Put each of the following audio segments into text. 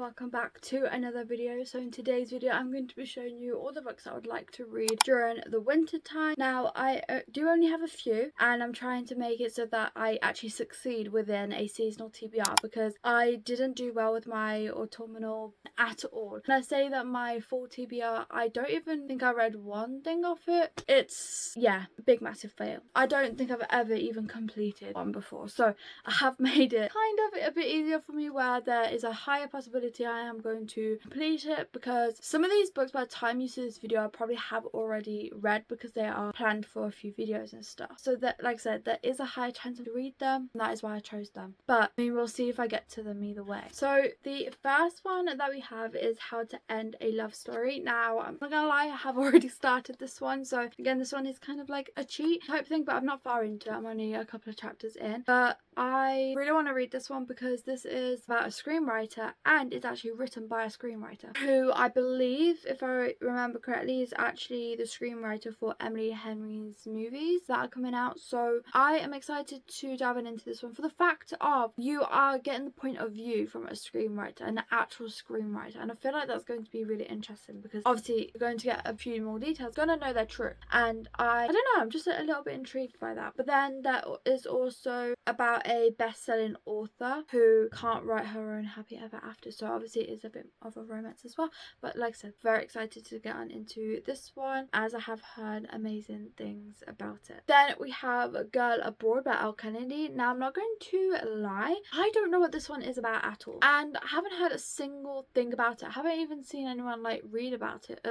welcome back to another video. So in today's video I'm going to be showing you all the books I would like to read during the winter time. Now I do only have a few, and I'm trying to make it so that I actually succeed within a seasonal TBR, because I didn't do well with my autumnal at all. And I say that my fall TBR, I don't even think I read one thing of it. It's, yeah, big massive fail. I don't think I've ever even completed one before, so I have made it kind of a bit easier for me, where there is a higher possibility I am going to complete it, because some of these books by the time you see this video I probably have already read, because they are planned for a few videos and stuff. So that, like I said, there is a high chance to read them, and that is why I chose them. But I mean, we'll see if I get to them either way. So the first one that we have is How to End a Love Story. Now I'm not gonna lie, I have already started this one, so again this one is kind of like a cheat type thing, but I'm not far into it. I'm only a couple of chapters in, but I really want to read this one because this is about a screenwriter, and it's actually written by a screenwriter who I believe, if I remember correctly, is actually the screenwriter for Emily Henry's movies that are coming out. So I am excited to dive into this one for the fact of you are getting the point of view from a screenwriter, an actual screenwriter, and I feel like that's going to be really interesting, because obviously you're going to get a few more details, gonna know they're true, and I don't know, I'm just a little bit intrigued by that. But then there is also about a best-selling author who can't write her own happy ever after, so obviously it is a bit of a romance as well. But like I said, very excited to get on into this one, as I have heard amazing things about it. Then we have Girl Abroad by Elle Kennedy. Now I'm not going to lie, I don't know what this one is about at all, and I haven't heard a single thing about it. I haven't even seen anyone like read about it,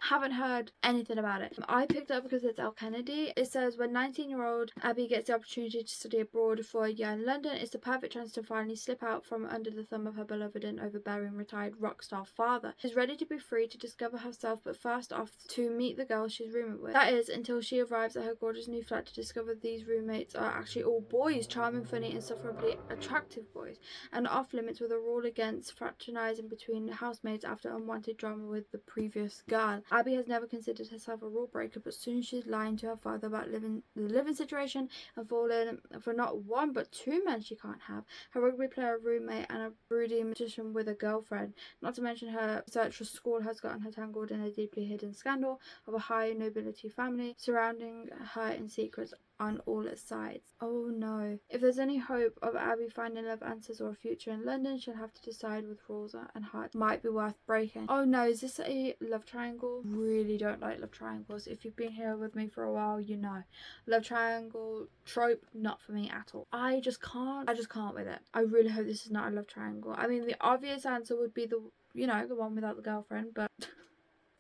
haven't heard anything about it. I picked it up because it's Elle Kennedy. It says, when 19-year-old Abby gets the opportunity to study abroad for a year in London, it's the perfect chance to finally slip out from under the thumb of her beloved and overbearing retired rock star father. She's ready to be free to discover herself, but first off to meet the girl she's rooming with. That is, until she arrives at her gorgeous new flat to discover these roommates are actually all boys, charming, funny, insufferably attractive boys, and off limits with a rule against fraternizing between housemates after unwanted drama with the previous girl. Abby has never considered herself a rule breaker, but soon she's lying to her father about the living situation and falling for not one but two men she can't have: her rugby player roommate and a broody magician with a girlfriend. Not to mention her search for school has gotten her tangled in a deeply hidden scandal of a high nobility family surrounding her in secrets on all sides. Oh no. If there's any hope of Abby finding love answers or a future in London, she'll have to decide with rules and heart might be worth breaking. Oh no, is this a love triangle? Really don't like love triangles. If you've been here with me for a while, you know. Love triangle trope, not for me at all. I just can't with it. I really hope this is not a love triangle. I mean, the obvious answer would be the one without the girlfriend, but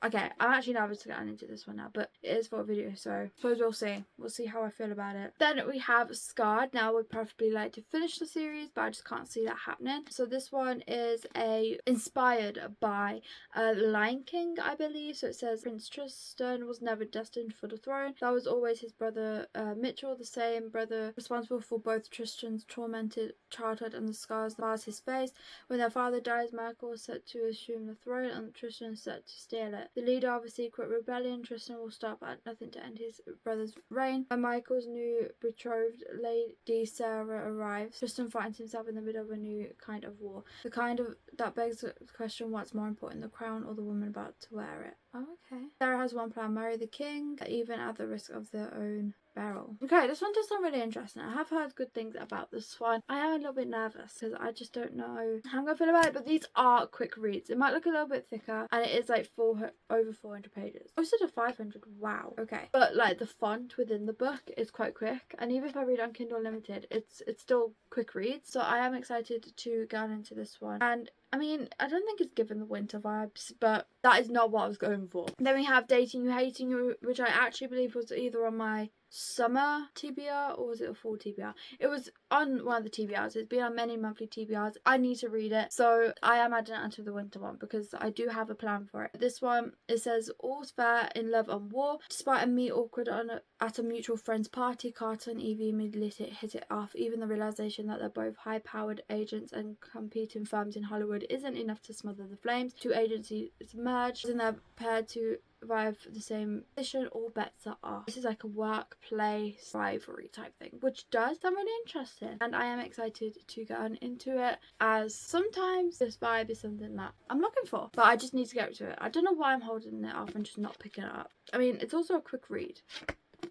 okay, I'm actually nervous to get into this one now, but it is for a video, so I suppose we'll see. We'll see how I feel about it. Then we have Scarred. Now, I would preferably like to finish the series, but I just can't see that happening. So this one is inspired by Lion King, I believe. So it says, Prince Tristan was never destined for the throne. That was always his brother Mitchell, the same brother responsible for both Tristan's tormented childhood and the scars that bars his face. When their father dies, Michael is set to assume the throne, and Tristan is set to steal it. The leader of a secret rebellion, Tristan will stop at nothing to end his brother's reign. When Michael's new betrothed, Lady Sarah, arrives, Tristan finds himself in the middle of a new kind of war. The kind of that begs the question, what's more important, the crown or the woman about to wear it? Oh, okay. Sarah has one plan: marry the king, even at the risk of their own barrel. Okay, this one does sound really interesting. I have heard good things about this one. I am a little bit nervous because I just don't know how I'm gonna feel about it, but these are quick reads. It might look a little bit thicker, and it is like over 400 pages. Oh, instead of 500. Wow. Okay, but like the font within the book is quite quick, and even if I read on Kindle Unlimited, it's still quick reads. So I am excited to get into this one. And I mean, I don't think it's given the winter vibes, but that is not what I was going for. Then we have Dating You, Hating You, which I actually believe was either on my summer TBR or was it a fall TBR? It was on one of the TBRs. It's been on many monthly TBRs. I need to read it, so I am adding it onto the winter one because I do have a plan for it. This one, it says, all's fair in love and war. Despite a meet awkward at a mutual friend's party, Carter and Evie immediately hit it off. Even the realization that they're both high-powered agents and competing firms in Hollywood wood isn't enough to smother the flames. Two agencies merge and they're prepared to survive the same position. All bets are off. This is like a workplace rivalry type thing, which does sound really interesting, and I am excited to get on into it, as sometimes this vibe is something that I'm looking for, but I just need to get to it. I don't know why I'm holding it off and just not picking it up. I mean, it's also a quick read.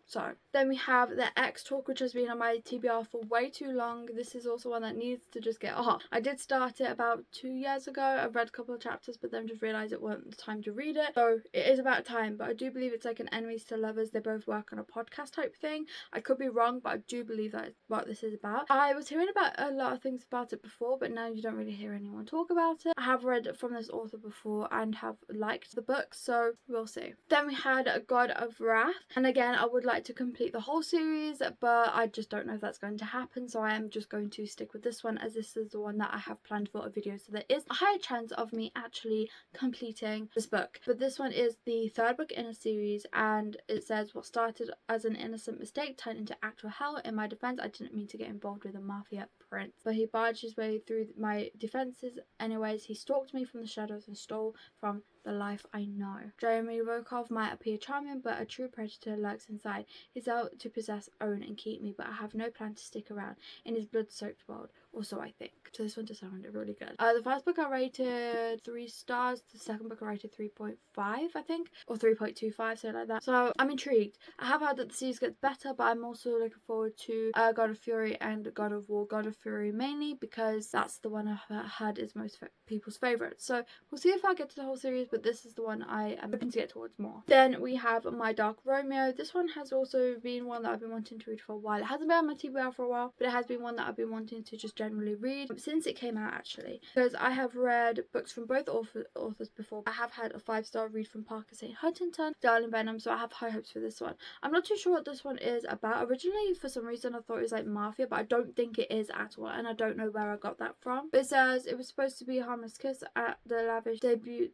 So then we have the X Talk, which has been on my TBR for way too long. This is also one that needs to just get off. I did start it about 2 years ago. I've read a couple of chapters, but then just realised it wasn't the time to read it. So it is about time, but I do believe it's like an enemies to lovers. They both work on a podcast type thing. I could be wrong, but I do believe that is what this is about. I was hearing about a lot of things about it before, but now you don't really hear anyone talk about it. I have read from this author before and have liked the book, so we'll see. Then we had A God of Wrath, and again, I would like to complete the whole series, but I just don't know if that's going to happen, so I am just going to stick with this one, as this is the one that I have planned for a video, so there is a higher chance of me actually completing this book. But this one is the third book in a series, and it says, what started as an innocent mistake turned into actual hell. In my defense, I didn't mean to get involved with a mafia prince, but he barged his way through my defenses anyways. He stalked me from the shadows and stole from the life I know. Jeremy Rokov might appear charming, but a true predator lurks inside. He's out to possess, own and keep me, but I have no plan to stick around in his blood-soaked world, or so I think. So this one just sounded really good. The first book I rated 3 stars, the second book I rated 3.5 I think, or 3.25, something like that. So I'm intrigued. I have heard that the series gets better, but I'm also looking forward to God of Fury and God of War. God of Fury mainly because that's the one I've heard is most people's favourite. So we'll see if I get to the whole series, but this is the one I am hoping to get towards more. Then we have My Dark Romeo. This one has also been one that I've been wanting to read for a while. It hasn't been on my TBR for a while, but it has been one that I've been wanting to just generally read since it came out, actually, because I have read books from both authors before. I have had a 5-star read from Parker St. Huntington, Darling Venom, so I have high hopes for this one. I'm not too sure what this one is about. Originally, for some reason, I thought it was like mafia, but I don't think it is at all, and I don't know where I got that from. But it says it was supposed to be a harmless kiss at the lavish debut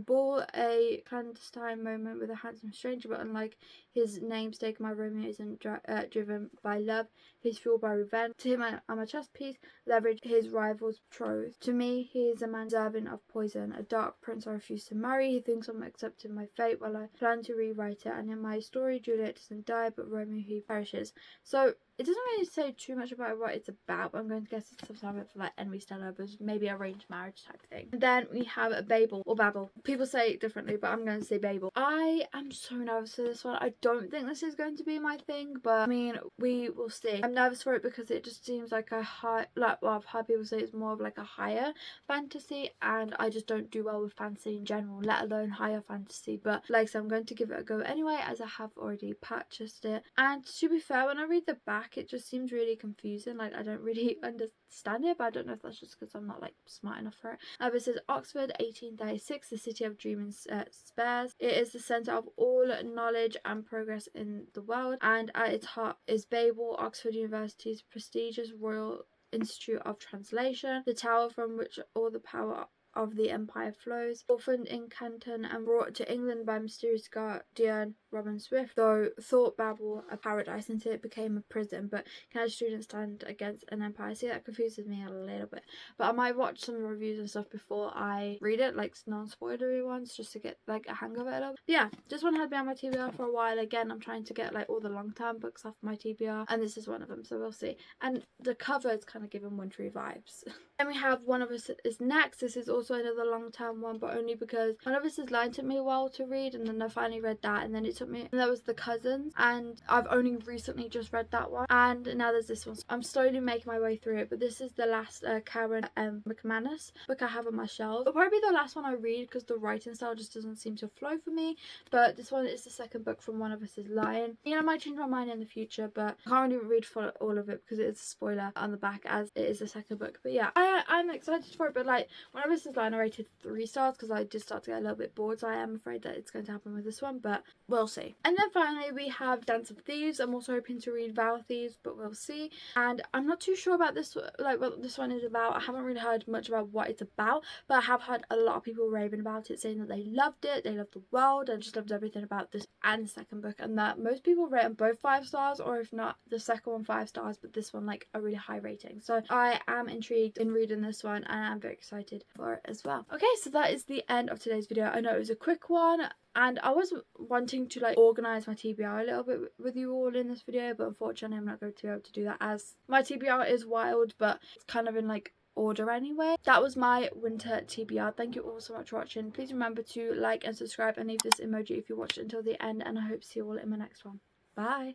ball, a clandestine moment with a handsome stranger, but unlike his namesake, my Romeo isn't driven by love, he's fueled by revenge. To him, I'm a chess piece, leverage his rival's betrothed. To me, he is a man deserving of poison, a dark prince I refuse to marry. He thinks I'm accepting my fate while I plan to rewrite it, and in my story, Juliet doesn't die, but Romeo, he perishes. So it doesn't really say too much about what it's about, but I'm going to guess it's some type of like enemies to lovers, maybe arranged marriage type thing. And then we have Babel, or Babel. People say it differently, but I'm going to say Babel. I am so nervous for this one. I don't think this is going to be my thing, but I mean, we will see. I'm nervous for it because it just seems like a high, like, well, I've heard people say it's more of like a higher fantasy, and I just don't do well with fantasy in general, let alone higher fantasy. But like I said, I'm going to give it a go anyway, as I have already purchased it. And to be fair, when I read the back, it just seems really confusing. Like, I don't really understand it, but I don't know if that's just because I'm not like smart enough for it. It says Oxford 1836, the city of dream and spares. It is the centre of all knowledge and progress in the world, and at its heart is Babel, Oxford University's prestigious Royal Institute of Translation, the tower from which all the power of the empire flows. Orphaned in Canton and brought to England by mysterious guardian Robin Swift, though thought Babel a paradise until it became a prison. But can a student stand against an empire? See, that confuses me a little bit. But I might watch some reviews and stuff before I read it, like non-spoilery ones, just to get like a hang of it a little. But yeah, this one had been on my TBR for a while. Again, I'm trying to get like all the long-term books off my TBR, and this is one of them, so we'll see. And the cover is kind of giving wintry vibes. Then we have One of Us Is Next. This is also another long-term one, but only because One of Us Is Lying took me a while to read, and then I finally read that, and then it took me, and there was The Cousins, and I've only recently just read that one, and now there's this one. So I'm slowly making my way through it, but this is the last Karen McManus book I have on my shelf. It'll probably be the last one I read because the writing style just doesn't seem to flow for me, but this one is the second book from One of Us Is Lying. You know, I might change my mind in the future, but I can't really read for all of it because it is a spoiler on the back, as it is the second book. But yeah, I'm excited for it, but like One of Us Is Lying I rated 3 stars because I did start to get a little bit bored, so I am afraid that it's going to happen with this one, but we'll see. And then finally we have Dance of Thieves. I'm also hoping to read Vow of Thieves, but we'll see. And I'm not too sure about this, like what this one is about. I haven't really heard much about what it's about, but I have heard a lot of people raving about it, saying that they loved it, they loved the world, and just loved everything about this and the second book, and that most people rate them both 5 stars, or if not the second one 5 stars, but this one like a really high rating. So I am intrigued in reading this one, and I'm very excited for it as well. Okay, so that is the end of today's video. I know it was a quick one, and I was wanting to like organise my TBR a little bit with you all in this video, but unfortunately I'm not going to be able to do that as my TBR is wild, but it's kind of in like order anyway. That was my winter TBR. Thank you all so much for watching. Please remember to like and subscribe and leave this emoji if you watched it until the end, and I hope to see you all in my next one. Bye.